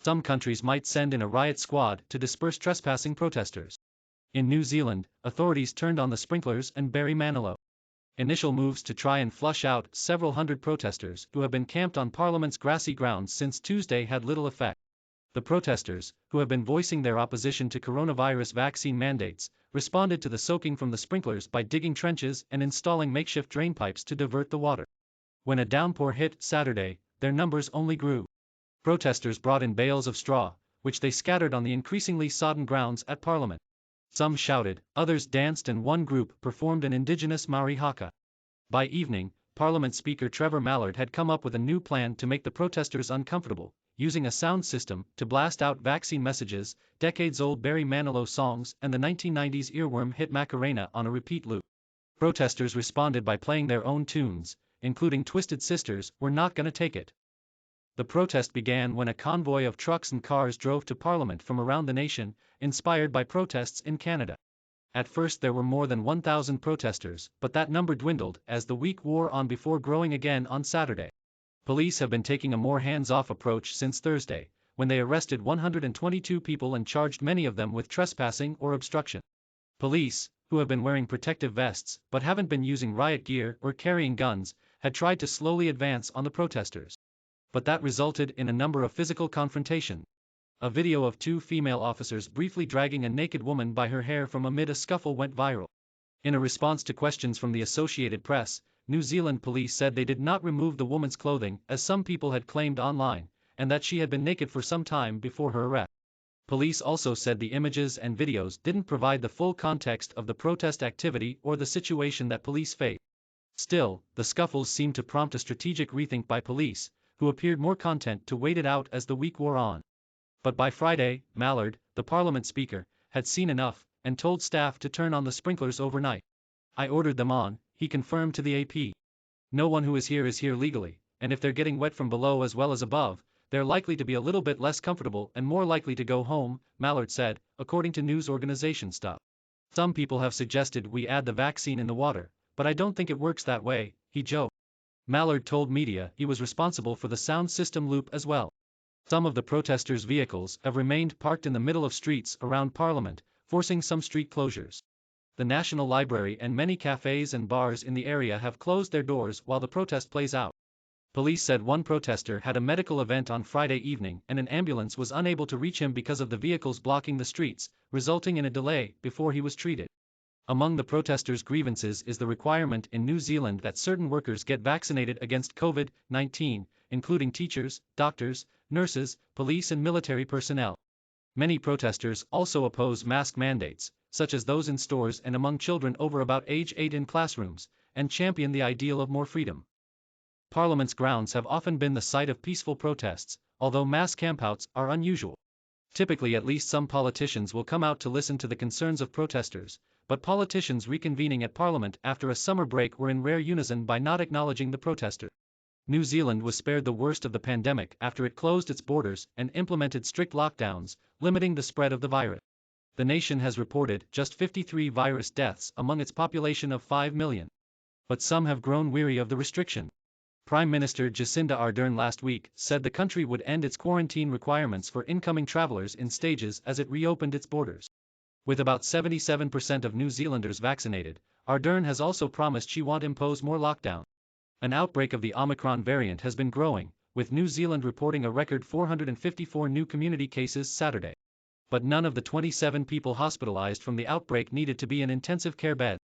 Some countries might send in a riot squad to disperse trespassing protesters. In New Zealand, authorities turned on the sprinklers and Barry Manilow. Initial moves to try and flush out several hundred protesters who have been camped on Parliament's grassy grounds since Tuesday had little effect. The protesters, who have been voicing their opposition to coronavirus vaccine mandates, responded to the soaking from the sprinklers by digging trenches and installing makeshift drain pipes to divert the water. When a downpour hit Saturday, their numbers only grew. Protesters brought in bales of straw, which they scattered on the increasingly sodden grounds at Parliament. Some shouted, others danced, and one group performed an indigenous Maori haka. By evening, Parliament Speaker Trevor Mallard had come up with a new plan to make the protesters uncomfortable, using a sound system to blast out vaccine messages, decades-old Barry Manilow songs, and the 1990s earworm hit Macarena on a repeat loop. Protesters responded by playing their own tunes, including Twisted Sisters, "We're Not Gonna Take It." The protest began when a convoy of trucks and cars drove to Parliament from around the nation, inspired by protests in Canada. At first there were more than 1,000 protesters, but that number dwindled as the week wore on before growing again on Saturday. Police have been taking a more hands-off approach since Thursday, when they arrested 122 people and charged many of them with trespassing or obstruction. Police, who have been wearing protective vests but haven't been using riot gear or carrying guns, had tried to slowly advance on the protesters. But that resulted in a number of physical confrontations. A video of two female officers briefly dragging a naked woman by her hair from amid a scuffle went viral. In a response to questions from the Associated Press, New Zealand police said they did not remove the woman's clothing, as some people had claimed online, and that she had been naked for some time before her arrest. Police also said the images and videos didn't provide the full context of the protest activity or the situation that police faced. Still, the scuffles seemed to prompt a strategic rethink by police, who appeared more content to wait it out as the week wore on. But by Friday, Mallard, the Parliament Speaker, had seen enough, and told staff to turn on the sprinklers overnight. "I ordered them on," he confirmed to the AP. "No one who is here legally, and if they're getting wet from below as well as above, they're likely to be a little bit less comfortable and more likely to go home," Mallard said, according to news organization Stuff. "Some people have suggested we add the vaccine in the water, but I don't think it works that way," he joked. Mallard told media he was responsible for the sound system loop as well. Some of the protesters' vehicles have remained parked in the middle of streets around Parliament, forcing some street closures. The National Library and many cafes and bars in the area have closed their doors while the protest plays out. Police said one protester had a medical event on Friday evening and an ambulance was unable to reach him because of the vehicles blocking the streets, resulting in a delay before he was treated. Among the protesters' grievances is the requirement in New Zealand that certain workers get vaccinated against COVID-19, including teachers, doctors, nurses, police and military personnel. Many protesters also oppose mask mandates, such as those in stores and among children over about age 8 in classrooms, and champion the ideal of more freedom. Parliament's grounds have often been the site of peaceful protests, although mass campouts are unusual. Typically at least some politicians will come out to listen to the concerns of protesters, but politicians reconvening at Parliament after a summer break were in rare unison by not acknowledging the protester. New Zealand was spared the worst of the pandemic after it closed its borders and implemented strict lockdowns, limiting the spread of the virus. The nation has reported just 53 virus deaths among its population of 5 million. But some have grown weary of the restriction. Prime Minister Jacinda Ardern last week said the country would end its quarantine requirements for incoming travelers in stages as it reopened its borders. With about 77% of New Zealanders vaccinated, Ardern has also promised she won't impose more lockdown. An outbreak of the Omicron variant has been growing, with New Zealand reporting a record 454 new community cases Saturday. But none of the 27 people hospitalized from the outbreak needed to be in intensive care beds.